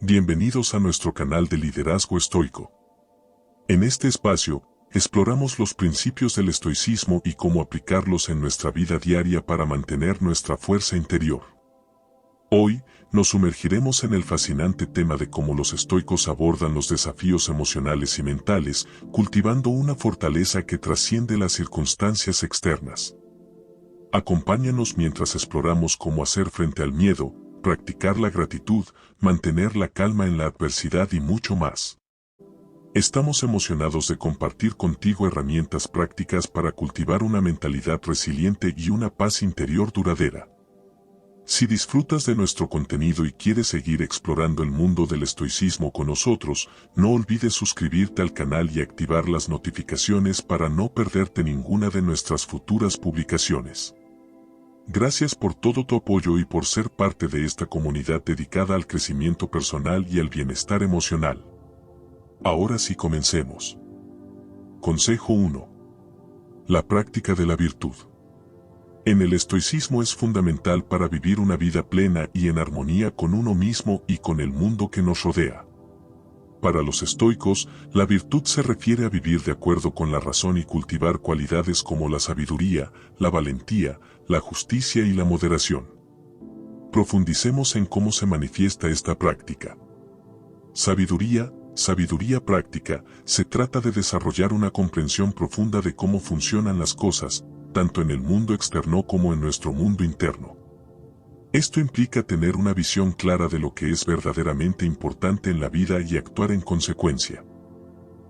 Bienvenidos a nuestro canal de Liderazgo Estoico. En este espacio, exploramos los principios del estoicismo y cómo aplicarlos en nuestra vida diaria para mantener nuestra fuerza interior. Hoy, nos sumergiremos en el fascinante tema de cómo los estoicos abordan los desafíos emocionales y mentales, cultivando una fortaleza que trasciende las circunstancias externas. Acompáñanos mientras exploramos cómo hacer frente al miedo, practicar la gratitud, mantener la calma en la adversidad y mucho más. Estamos emocionados de compartir contigo herramientas prácticas para cultivar una mentalidad resiliente y una paz interior duradera. Si disfrutas de nuestro contenido y quieres seguir explorando el mundo del estoicismo con nosotros, no olvides suscribirte al canal y activar las notificaciones para no perderte ninguna de nuestras futuras publicaciones. Gracias por todo tu apoyo y por ser parte de esta comunidad dedicada al crecimiento personal y al bienestar emocional. Ahora sí comencemos. Consejo 1. La práctica de la virtud. En el estoicismo es fundamental para vivir una vida plena y en armonía con uno mismo y con el mundo que nos rodea. Para los estoicos, la virtud se refiere a vivir de acuerdo con la razón y cultivar cualidades como la sabiduría, la valentía, la justicia y la moderación. Profundicemos en cómo se manifiesta esta práctica. Sabiduría práctica, se trata de desarrollar una comprensión profunda de cómo funcionan las cosas, tanto en el mundo externo como en nuestro mundo interno. Esto implica tener una visión clara de lo que es verdaderamente importante en la vida y actuar en consecuencia.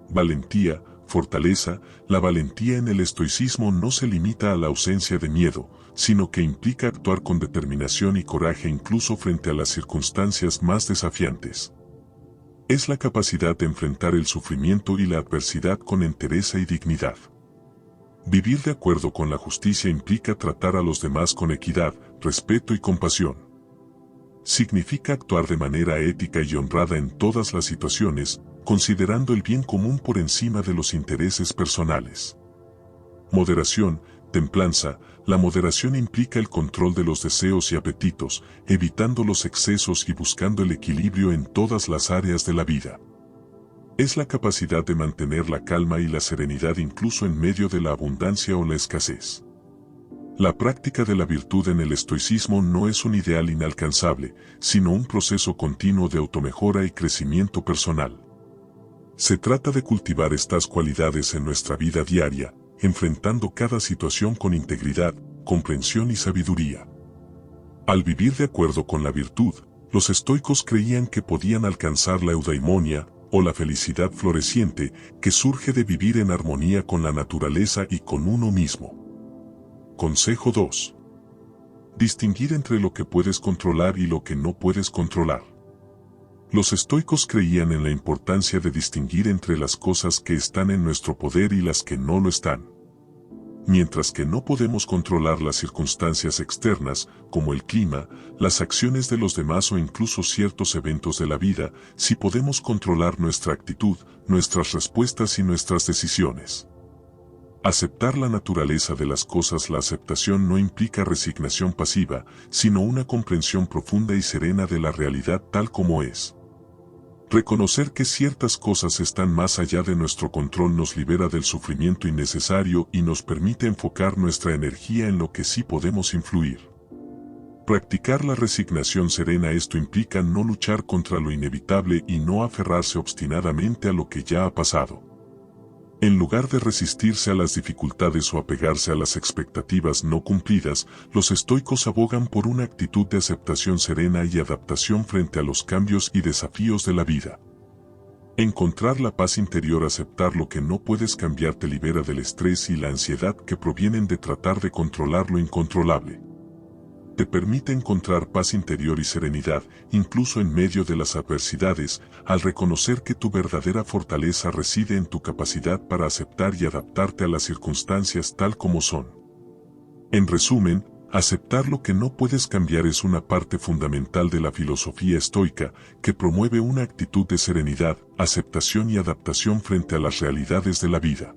Valentía, fortaleza. La valentía en el estoicismo no se limita a la ausencia de miedo, sino que implica actuar con determinación y coraje incluso frente a las circunstancias más desafiantes. Es la capacidad de enfrentar el sufrimiento y la adversidad con entereza y dignidad. Vivir de acuerdo con la justicia implica tratar a los demás con equidad, respeto y compasión. Significa actuar de manera ética y honrada en todas las situaciones, considerando el bien común por encima de los intereses personales. Moderación, templanza. La moderación implica el control de los deseos y apetitos, evitando los excesos y buscando el equilibrio en todas las áreas de la vida. Es la capacidad de mantener la calma y la serenidad incluso en medio de la abundancia o la escasez. La práctica de la virtud en el estoicismo no es un ideal inalcanzable, sino un proceso continuo de automejora y crecimiento personal. Se trata de cultivar estas cualidades en nuestra vida diaria, enfrentando cada situación con integridad, comprensión y sabiduría. Al vivir de acuerdo con la virtud, los estoicos creían que podían alcanzar la eudaimonia, o la felicidad floreciente, que surge de vivir en armonía con la naturaleza y con uno mismo. Consejo 2. Distinguir entre lo que puedes controlar y lo que no puedes controlar. Los estoicos creían en la importancia de distinguir entre las cosas que están en nuestro poder y las que no lo están. Mientras que no podemos controlar las circunstancias externas, como el clima, las acciones de los demás o incluso ciertos eventos de la vida, sí podemos controlar nuestra actitud, nuestras respuestas y nuestras decisiones. Aceptar la naturaleza de las cosas. La aceptación no implica resignación pasiva, sino una comprensión profunda y serena de la realidad tal como es. Reconocer que ciertas cosas están más allá de nuestro control nos libera del sufrimiento innecesario y nos permite enfocar nuestra energía en lo que sí podemos influir. Practicar la resignación serena. Esto implica no luchar contra lo inevitable y no aferrarse obstinadamente a lo que ya ha pasado. En lugar de resistirse a las dificultades o apegarse a las expectativas no cumplidas, los estoicos abogan por una actitud de aceptación serena y adaptación frente a los cambios y desafíos de la vida. Encontrar la paz interior. Aceptar lo que no puedes cambiar te libera del estrés y la ansiedad que provienen de tratar de controlar lo incontrolable. Te permite encontrar paz interior y serenidad, incluso en medio de las adversidades, al reconocer que tu verdadera fortaleza reside en tu capacidad para aceptar y adaptarte a las circunstancias tal como son. En resumen, aceptar lo que no puedes cambiar es una parte fundamental de la filosofía estoica, que promueve una actitud de serenidad, aceptación y adaptación frente a las realidades de la vida.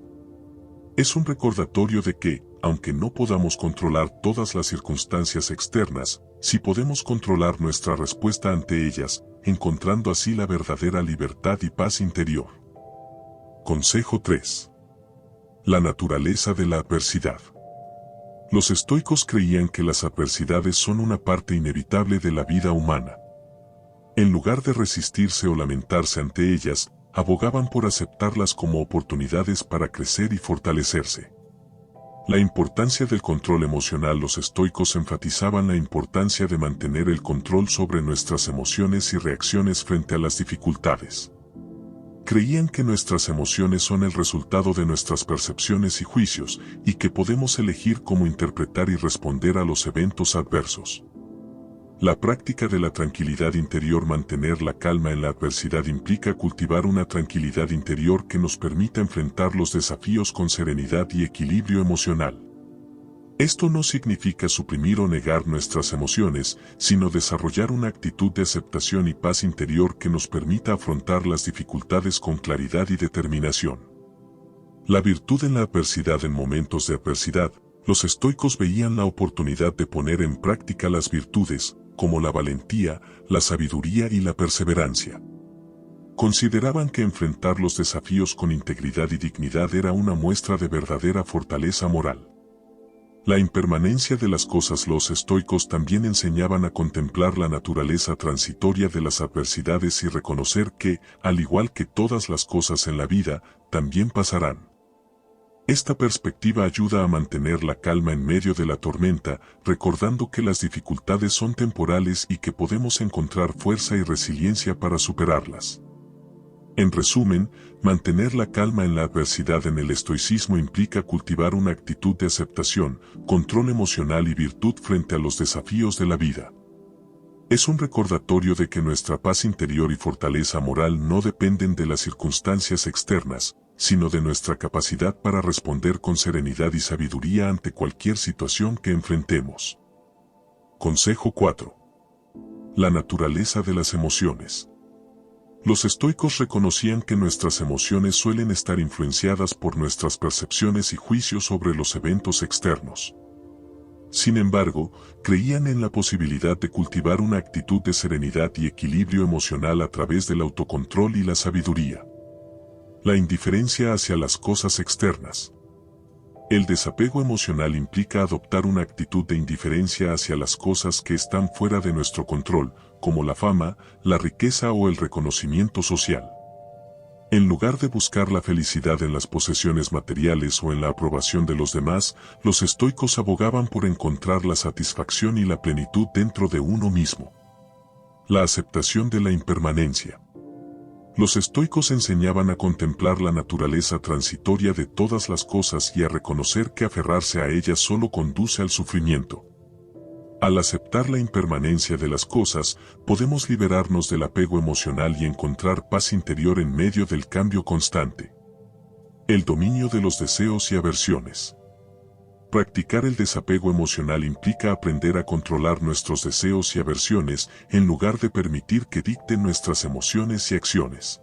Es un recordatorio de que, aunque no podamos controlar todas las circunstancias externas, sí podemos controlar nuestra respuesta ante ellas, encontrando así la verdadera libertad y paz interior. Consejo 3. La naturaleza de la adversidad. Los estoicos creían que las adversidades son una parte inevitable de la vida humana. En lugar de resistirse o lamentarse ante ellas, abogaban por aceptarlas como oportunidades para crecer y fortalecerse. La importancia del control emocional. Los estoicos enfatizaban la importancia de mantener el control sobre nuestras emociones y reacciones frente a las dificultades. Creían que nuestras emociones son el resultado de nuestras percepciones y juicios, y que podemos elegir cómo interpretar y responder a los eventos adversos. La práctica de la tranquilidad interior. Mantener la calma en la adversidad implica cultivar una tranquilidad interior que nos permita enfrentar los desafíos con serenidad y equilibrio emocional. Esto no significa suprimir o negar nuestras emociones, sino desarrollar una actitud de aceptación y paz interior que nos permita afrontar las dificultades con claridad y determinación. La virtud en la adversidad. En momentos de adversidad, los estoicos veían la oportunidad de poner en práctica las virtudes, como la valentía, la sabiduría y la perseverancia. Consideraban que enfrentar los desafíos con integridad y dignidad era una muestra de verdadera fortaleza moral. La impermanencia de las cosas. Los estoicos también enseñaban a contemplar la naturaleza transitoria de las adversidades y reconocer que, al igual que todas las cosas en la vida, también pasarán. Esta perspectiva ayuda a mantener la calma en medio de la tormenta, recordando que las dificultades son temporales y que podemos encontrar fuerza y resiliencia para superarlas. En resumen, mantener la calma en la adversidad en el estoicismo implica cultivar una actitud de aceptación, control emocional y virtud frente a los desafíos de la vida. Es un recordatorio de que nuestra paz interior y fortaleza moral no dependen de las circunstancias externas, sino de nuestra capacidad para responder con serenidad y sabiduría ante cualquier situación que enfrentemos. Consejo 4. La naturaleza de las emociones. Los estoicos reconocían que nuestras emociones suelen estar influenciadas por nuestras percepciones y juicios sobre los eventos externos. Sin embargo, creían en la posibilidad de cultivar una actitud de serenidad y equilibrio emocional a través del autocontrol y la sabiduría. La indiferencia hacia las cosas externas. El desapego emocional implica adoptar una actitud de indiferencia hacia las cosas que están fuera de nuestro control, como la fama, la riqueza o el reconocimiento social. En lugar de buscar la felicidad en las posesiones materiales o en la aprobación de los demás, los estoicos abogaban por encontrar la satisfacción y la plenitud dentro de uno mismo. La aceptación de la impermanencia. Los estoicos enseñaban a contemplar la naturaleza transitoria de todas las cosas y a reconocer que aferrarse a ellas solo conduce al sufrimiento. Al aceptar la impermanencia de las cosas, podemos liberarnos del apego emocional y encontrar paz interior en medio del cambio constante. El dominio de los deseos y aversiones. Practicar el desapego emocional implica aprender a controlar nuestros deseos y aversiones en lugar de permitir que dicten nuestras emociones y acciones.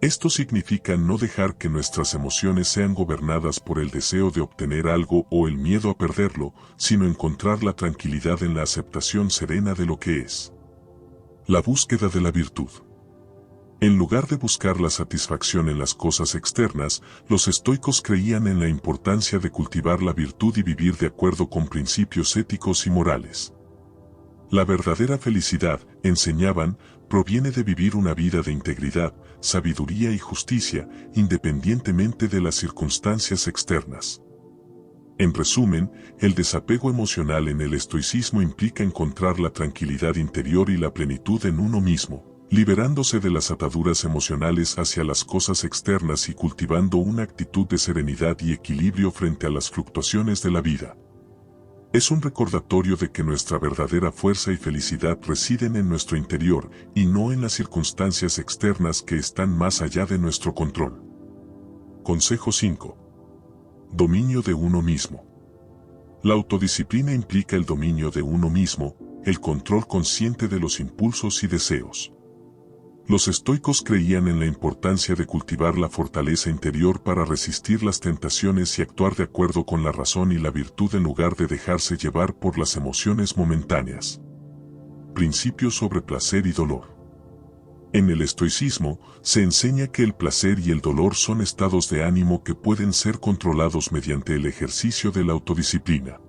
Esto significa no dejar que nuestras emociones sean gobernadas por el deseo de obtener algo o el miedo a perderlo, sino encontrar la tranquilidad en la aceptación serena de lo que es. La búsqueda de la virtud. En lugar de buscar la satisfacción en las cosas externas, los estoicos creían en la importancia de cultivar la virtud y vivir de acuerdo con principios éticos y morales. La verdadera felicidad, enseñaban, proviene de vivir una vida de integridad, sabiduría y justicia, independientemente de las circunstancias externas. En resumen, el desapego emocional en el estoicismo implica encontrar la tranquilidad interior y la plenitud en uno mismo, liberándose de las ataduras emocionales hacia las cosas externas y cultivando una actitud de serenidad y equilibrio frente a las fluctuaciones de la vida. Es un recordatorio de que nuestra verdadera fuerza y felicidad residen en nuestro interior y no en las circunstancias externas que están más allá de nuestro control. Consejo 5. Dominio de uno mismo. La autodisciplina implica el dominio de uno mismo, el control consciente de los impulsos y deseos. Los estoicos creían en la importancia de cultivar la fortaleza interior para resistir las tentaciones y actuar de acuerdo con la razón y la virtud en lugar de dejarse llevar por las emociones momentáneas. Principios sobre placer y dolor. En el estoicismo, se enseña que el placer y el dolor son estados de ánimo que pueden ser controlados mediante el ejercicio de la autodisciplina.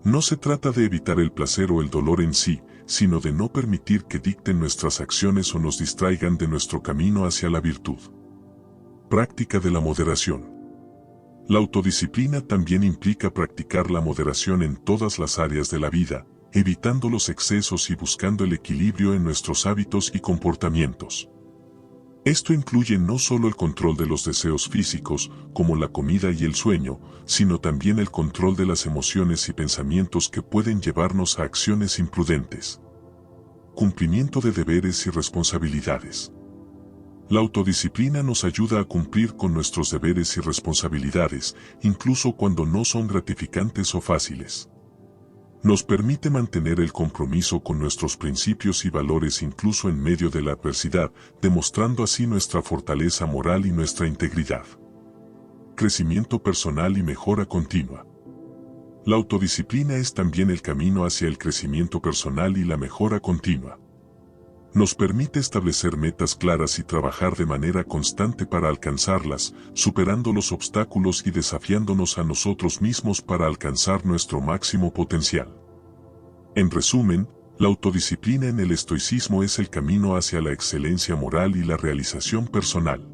No se trata de evitar el placer o el dolor en sí, sino de no permitir que dicten nuestras acciones o nos distraigan de nuestro camino hacia la virtud. Práctica de la moderación. La autodisciplina también implica practicar la moderación en todas las áreas de la vida, evitando los excesos y buscando el equilibrio en nuestros hábitos y comportamientos. Esto incluye no solo el control de los deseos físicos, como la comida y el sueño, sino también el control de las emociones y pensamientos que pueden llevarnos a acciones imprudentes. Cumplimiento de deberes y responsabilidades. La autodisciplina nos ayuda a cumplir con nuestros deberes y responsabilidades, incluso cuando no son gratificantes o fáciles. Nos permite mantener el compromiso con nuestros principios y valores incluso en medio de la adversidad, demostrando así nuestra fortaleza moral y nuestra integridad. Crecimiento personal y mejora continua. La autodisciplina es también el camino hacia el crecimiento personal y la mejora continua. Nos permite establecer metas claras y trabajar de manera constante para alcanzarlas, superando los obstáculos y desafiándonos a nosotros mismos para alcanzar nuestro máximo potencial. En resumen, la autodisciplina en el estoicismo es el camino hacia la excelencia moral y la realización personal.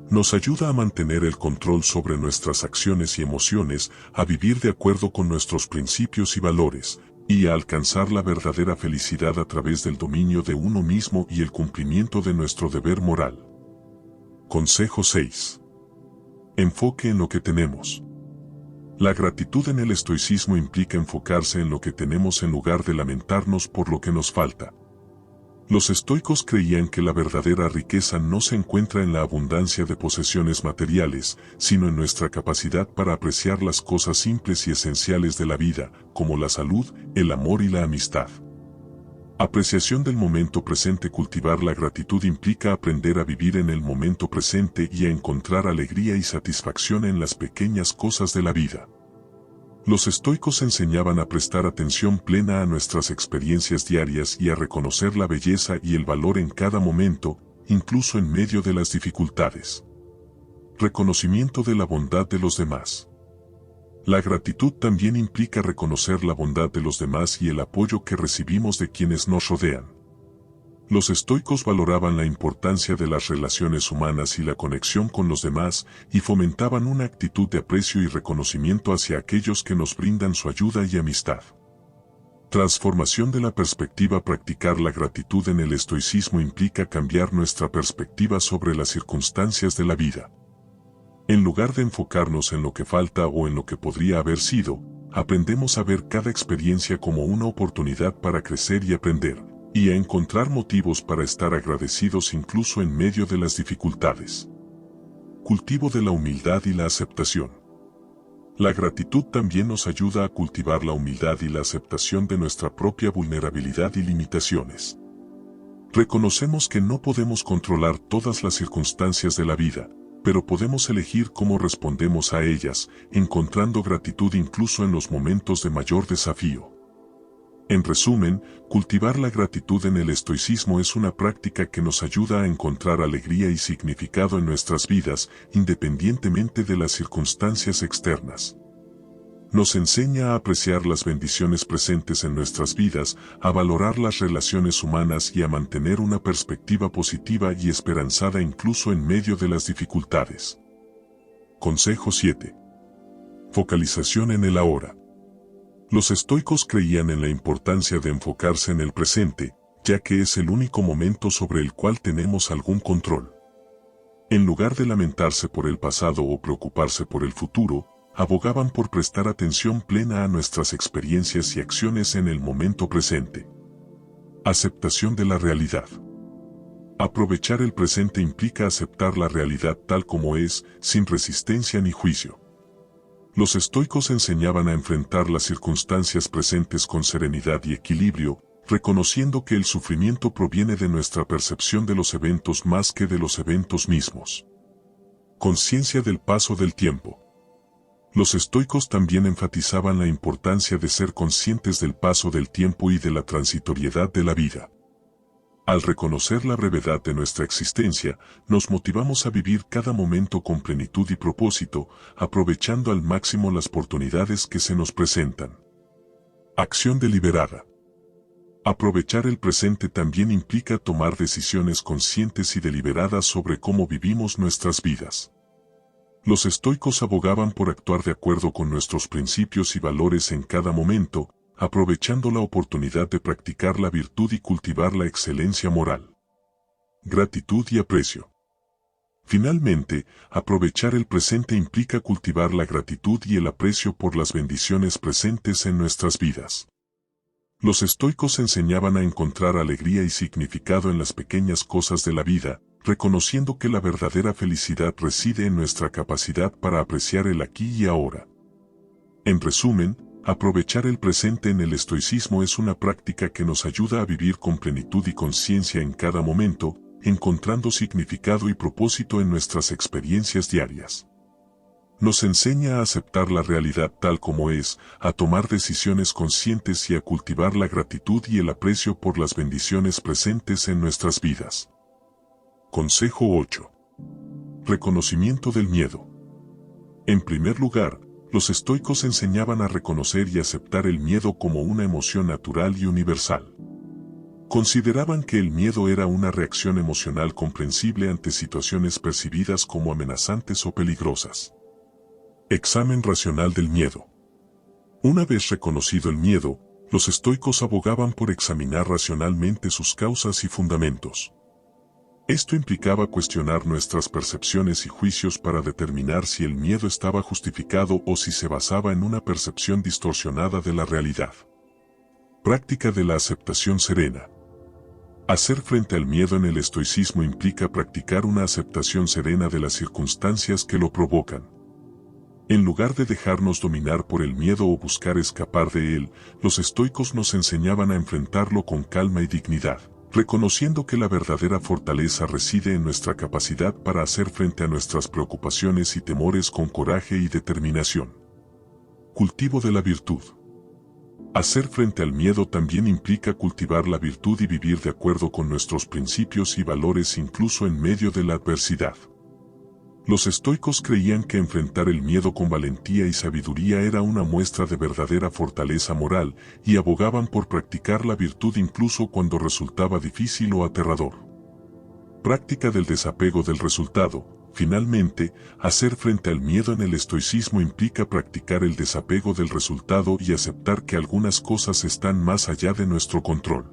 Nos ayuda a mantener el control sobre nuestras acciones y emociones, a vivir de acuerdo con nuestros principios y valores, y a alcanzar la verdadera felicidad a través del dominio de uno mismo y el cumplimiento de nuestro deber moral. Consejo 6. Enfoque en lo que tenemos. La gratitud en el estoicismo implica enfocarse en lo que tenemos en lugar de lamentarnos por lo que nos falta. Los estoicos creían que la verdadera riqueza no se encuentra en la abundancia de posesiones materiales, sino en nuestra capacidad para apreciar las cosas simples y esenciales de la vida, como la salud, el amor y la amistad. Apreciación del momento presente. Cultivar la gratitud implica aprender a vivir en el momento presente y a encontrar alegría y satisfacción en las pequeñas cosas de la vida. Los estoicos enseñaban a prestar atención plena a nuestras experiencias diarias y a reconocer la belleza y el valor en cada momento, incluso en medio de las dificultades. Reconocimiento de la bondad de los demás. La gratitud también implica reconocer la bondad de los demás y el apoyo que recibimos de quienes nos rodean. Los estoicos valoraban la importancia de las relaciones humanas y la conexión con los demás, y fomentaban una actitud de aprecio y reconocimiento hacia aquellos que nos brindan su ayuda y amistad. Transformación de la perspectiva. Practicar la gratitud en el estoicismo implica cambiar nuestra perspectiva sobre las circunstancias de la vida. En lugar de enfocarnos en lo que falta o en lo que podría haber sido, aprendemos a ver cada experiencia como una oportunidad para crecer y aprender, y a encontrar motivos para estar agradecidos incluso en medio de las dificultades. Cultivo de la humildad y la aceptación. La gratitud también nos ayuda a cultivar la humildad y la aceptación de nuestra propia vulnerabilidad y limitaciones. Reconocemos que no podemos controlar todas las circunstancias de la vida, pero podemos elegir cómo respondemos a ellas, encontrando gratitud incluso en los momentos de mayor desafío. En resumen, cultivar la gratitud en el estoicismo es una práctica que nos ayuda a encontrar alegría y significado en nuestras vidas, independientemente de las circunstancias externas. Nos enseña a apreciar las bendiciones presentes en nuestras vidas, a valorar las relaciones humanas y a mantener una perspectiva positiva y esperanzada incluso en medio de las dificultades. Consejo 7. Focalización en el ahora. Los estoicos creían en la importancia de enfocarse en el presente, ya que es el único momento sobre el cual tenemos algún control. En lugar de lamentarse por el pasado o preocuparse por el futuro, abogaban por prestar atención plena a nuestras experiencias y acciones en el momento presente. Aceptación de la realidad. Aprovechar el presente implica aceptar la realidad tal como es, sin resistencia ni juicio. Los estoicos enseñaban a enfrentar las circunstancias presentes con serenidad y equilibrio, reconociendo que el sufrimiento proviene de nuestra percepción de los eventos más que de los eventos mismos. Conciencia del paso del tiempo. Los estoicos también enfatizaban la importancia de ser conscientes del paso del tiempo y de la transitoriedad de la vida. Al reconocer la brevedad de nuestra existencia, nos motivamos a vivir cada momento con plenitud y propósito, aprovechando al máximo las oportunidades que se nos presentan. Acción deliberada. Aprovechar el presente también implica tomar decisiones conscientes y deliberadas sobre cómo vivimos nuestras vidas. Los estoicos abogaban por actuar de acuerdo con nuestros principios y valores en cada momento, aprovechando la oportunidad de practicar la virtud y cultivar la excelencia moral. Gratitud y aprecio. Finalmente, aprovechar el presente implica cultivar la gratitud y el aprecio por las bendiciones presentes en nuestras vidas. Los estoicos enseñaban a encontrar alegría y significado en las pequeñas cosas de la vida, reconociendo que la verdadera felicidad reside en nuestra capacidad para apreciar el aquí y ahora. En resumen, aprovechar el presente en el estoicismo es una práctica que nos ayuda a vivir con plenitud y conciencia en cada momento, encontrando significado y propósito en nuestras experiencias diarias. Nos enseña a aceptar la realidad tal como es, a tomar decisiones conscientes y a cultivar la gratitud y el aprecio por las bendiciones presentes en nuestras vidas. Consejo 8. Reconocimiento del miedo. En primer lugar, los estoicos enseñaban a reconocer y aceptar el miedo como una emoción natural y universal. Consideraban que el miedo era una reacción emocional comprensible ante situaciones percibidas como amenazantes o peligrosas. Examen racional del miedo. Una vez reconocido el miedo, los estoicos abogaban por examinar racionalmente sus causas y fundamentos. Esto implicaba cuestionar nuestras percepciones y juicios para determinar si el miedo estaba justificado o si se basaba en una percepción distorsionada de la realidad. Práctica de la aceptación serena. Hacer frente al miedo en el estoicismo implica practicar una aceptación serena de las circunstancias que lo provocan. En lugar de dejarnos dominar por el miedo o buscar escapar de él, los estoicos nos enseñaban a enfrentarlo con calma y dignidad, reconociendo que la verdadera fortaleza reside en nuestra capacidad para hacer frente a nuestras preocupaciones y temores con coraje y determinación. Cultivo de la virtud. Hacer frente al miedo también implica cultivar la virtud y vivir de acuerdo con nuestros principios y valores incluso en medio de la adversidad. Los estoicos creían que enfrentar el miedo con valentía y sabiduría era una muestra de verdadera fortaleza moral y abogaban por practicar la virtud incluso cuando resultaba difícil o aterrador. Práctica del desapego del resultado. Finalmente, hacer frente al miedo en el estoicismo implica practicar el desapego del resultado y aceptar que algunas cosas están más allá de nuestro control.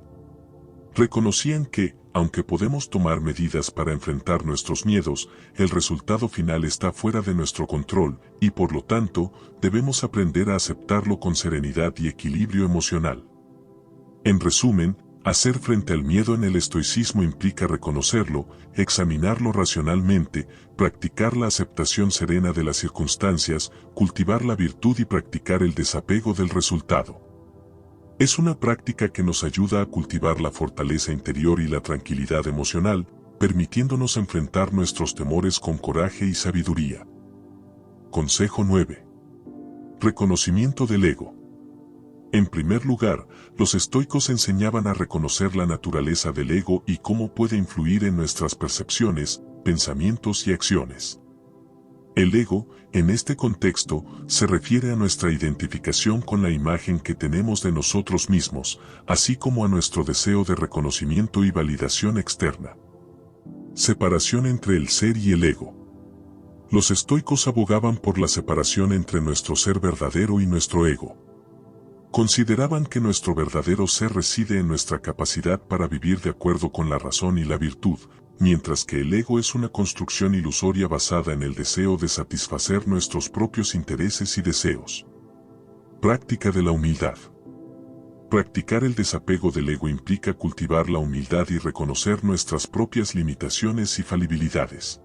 Reconocían que, aunque podemos tomar medidas para enfrentar nuestros miedos, el resultado final está fuera de nuestro control y por lo tanto, debemos aprender a aceptarlo con serenidad y equilibrio emocional. En resumen, hacer frente al miedo en el estoicismo implica reconocerlo, examinarlo racionalmente, practicar la aceptación serena de las circunstancias, cultivar la virtud y practicar el desapego del resultado. Es una práctica que nos ayuda a cultivar la fortaleza interior y la tranquilidad emocional, permitiéndonos enfrentar nuestros temores con coraje y sabiduría. Consejo 9. Reconocimiento del ego. En primer lugar, los estoicos enseñaban a reconocer la naturaleza del ego y cómo puede influir en nuestras percepciones, pensamientos y acciones. El ego, en este contexto, se refiere a nuestra identificación con la imagen que tenemos de nosotros mismos, así como a nuestro deseo de reconocimiento y validación externa. Separación entre el ser y el ego. Los estoicos abogaban por la separación entre nuestro ser verdadero y nuestro ego. Consideraban que nuestro verdadero ser reside en nuestra capacidad para vivir de acuerdo con la razón y la virtud, mientras que el ego es una construcción ilusoria basada en el deseo de satisfacer nuestros propios intereses y deseos. Práctica de la humildad. Practicar el desapego del ego implica cultivar la humildad y reconocer nuestras propias limitaciones y falibilidades.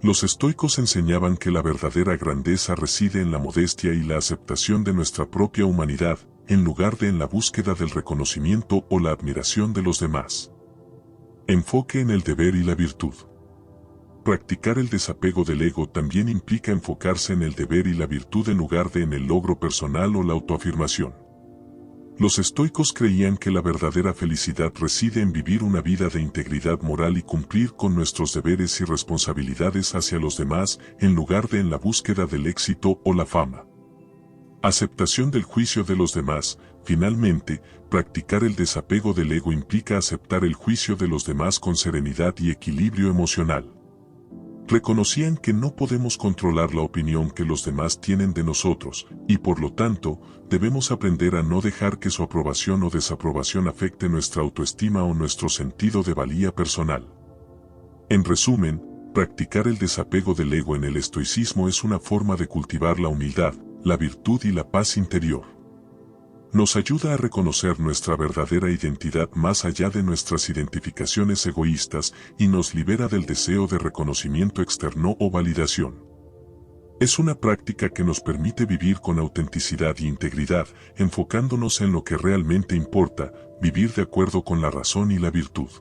Los estoicos enseñaban que la verdadera grandeza reside en la modestia y la aceptación de nuestra propia humanidad, en lugar de en la búsqueda del reconocimiento o la admiración de los demás. Enfoque en el deber y la virtud. Practicar el desapego del ego también implica enfocarse en el deber y la virtud en lugar de en el logro personal o la autoafirmación. Los estoicos creían que la verdadera felicidad reside en vivir una vida de integridad moral y cumplir con nuestros deberes y responsabilidades hacia los demás en lugar de en la búsqueda del éxito o la fama. Aceptación del juicio de los demás. Finalmente, practicar el desapego del ego implica aceptar el juicio de los demás con serenidad y equilibrio emocional. Reconocían que no podemos controlar la opinión que los demás tienen de nosotros, y por lo tanto, debemos aprender a no dejar que su aprobación o desaprobación afecte nuestra autoestima o nuestro sentido de valía personal. En resumen, practicar el desapego del ego en el estoicismo es una forma de cultivar la humildad, la virtud y la paz interior. Nos ayuda a reconocer nuestra verdadera identidad más allá de nuestras identificaciones egoístas y nos libera del deseo de reconocimiento externo o validación. Es una práctica que nos permite vivir con autenticidad e integridad, enfocándonos en lo que realmente importa, vivir de acuerdo con la razón y la virtud.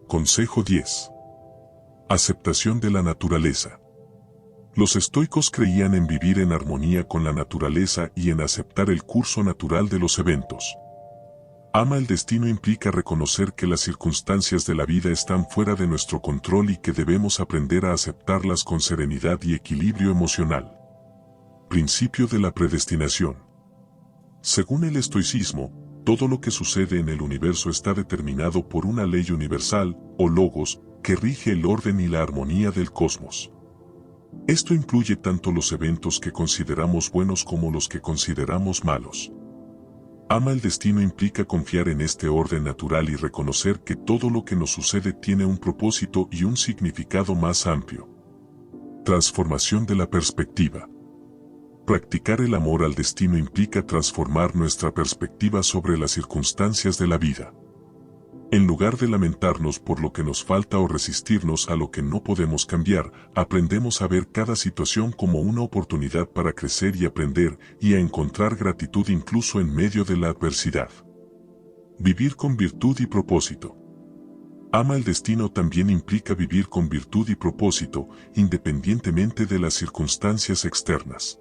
Consejo 10. Aceptación de la naturaleza. Los estoicos creían en vivir en armonía con la naturaleza y en aceptar el curso natural de los eventos. Ama el destino implica reconocer que las circunstancias de la vida están fuera de nuestro control y que debemos aprender a aceptarlas con serenidad y equilibrio emocional. Principio de la predestinación. Según el estoicismo, todo lo que sucede en el universo está determinado por una ley universal, o logos, que rige el orden y la armonía del cosmos. Esto incluye tanto los eventos que consideramos buenos como los que consideramos malos. Ama el destino implica confiar en este orden natural y reconocer que todo lo que nos sucede tiene un propósito y un significado más amplio. Transformación de la perspectiva. Practicar el amor al destino implica transformar nuestra perspectiva sobre las circunstancias de la vida. En lugar de lamentarnos por lo que nos falta o resistirnos a lo que no podemos cambiar, aprendemos a ver cada situación como una oportunidad para crecer y aprender, y a encontrar gratitud incluso en medio de la adversidad. Vivir con virtud y propósito. Ama el destino también implica vivir con virtud y propósito, independientemente de las circunstancias externas.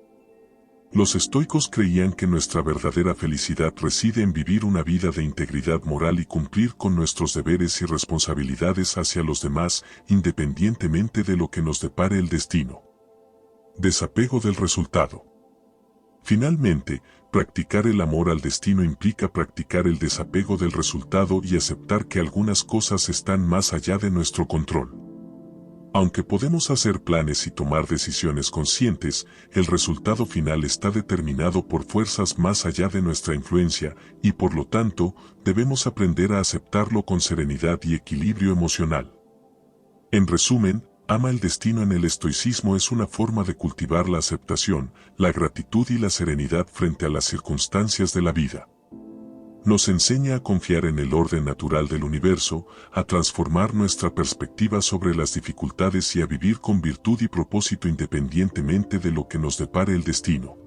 Los estoicos creían que nuestra verdadera felicidad reside en vivir una vida de integridad moral y cumplir con nuestros deberes y responsabilidades hacia los demás, independientemente de lo que nos depare el destino. Desapego del resultado. Finalmente, practicar el amor al destino implica practicar el desapego del resultado y aceptar que algunas cosas están más allá de nuestro control. Aunque podemos hacer planes y tomar decisiones conscientes, el resultado final está determinado por fuerzas más allá de nuestra influencia, y por lo tanto, debemos aprender a aceptarlo con serenidad y equilibrio emocional. En resumen, ama el destino en el estoicismo es una forma de cultivar la aceptación, la gratitud y la serenidad frente a las circunstancias de la vida. Nos enseña a confiar en el orden natural del universo, a transformar nuestra perspectiva sobre las dificultades y a vivir con virtud y propósito independientemente de lo que nos depare el destino.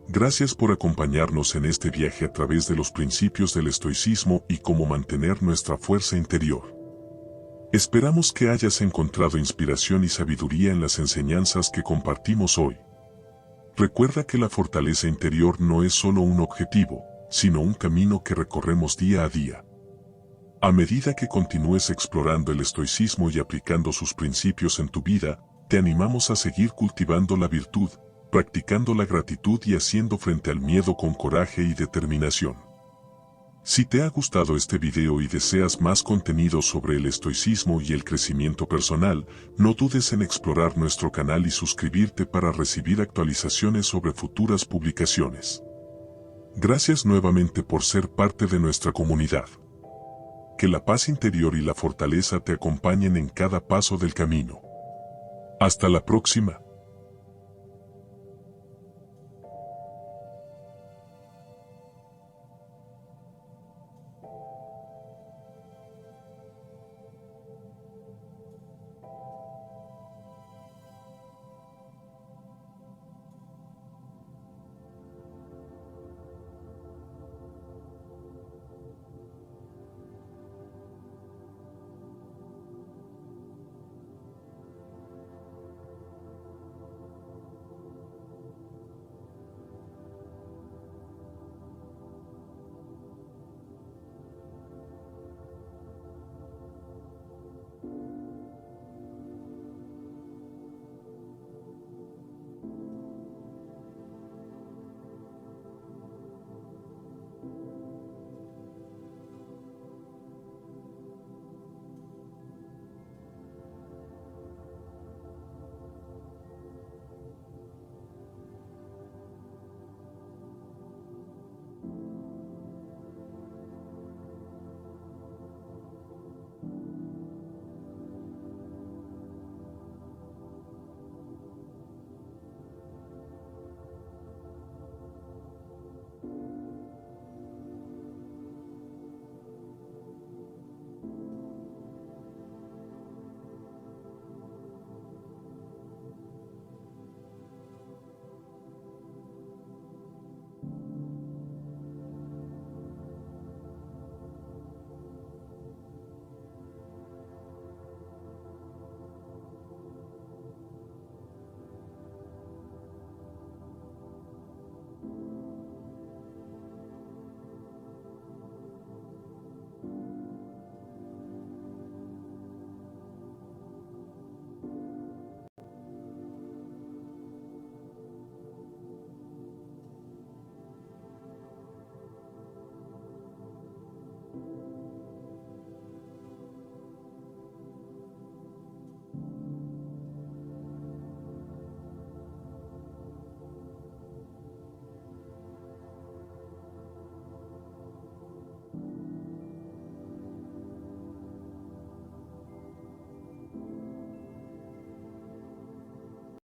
Gracias por acompañarnos en este viaje a través de los principios del estoicismo y cómo mantener nuestra fuerza interior. Esperamos que hayas encontrado inspiración y sabiduría en las enseñanzas que compartimos hoy. Recuerda que la fortaleza interior no es solo un objetivo, sino un camino que recorremos día a día. A medida que continúes explorando el estoicismo y aplicando sus principios en tu vida, te animamos a seguir cultivando la virtud, practicando la gratitud y haciendo frente al miedo con coraje y determinación. Si te ha gustado este video y deseas más contenido sobre el estoicismo y el crecimiento personal, no dudes en explorar nuestro canal y suscribirte para recibir actualizaciones sobre futuras publicaciones. Gracias nuevamente por ser parte de nuestra comunidad. Que la paz interior y la fortaleza te acompañen en cada paso del camino. Hasta la próxima.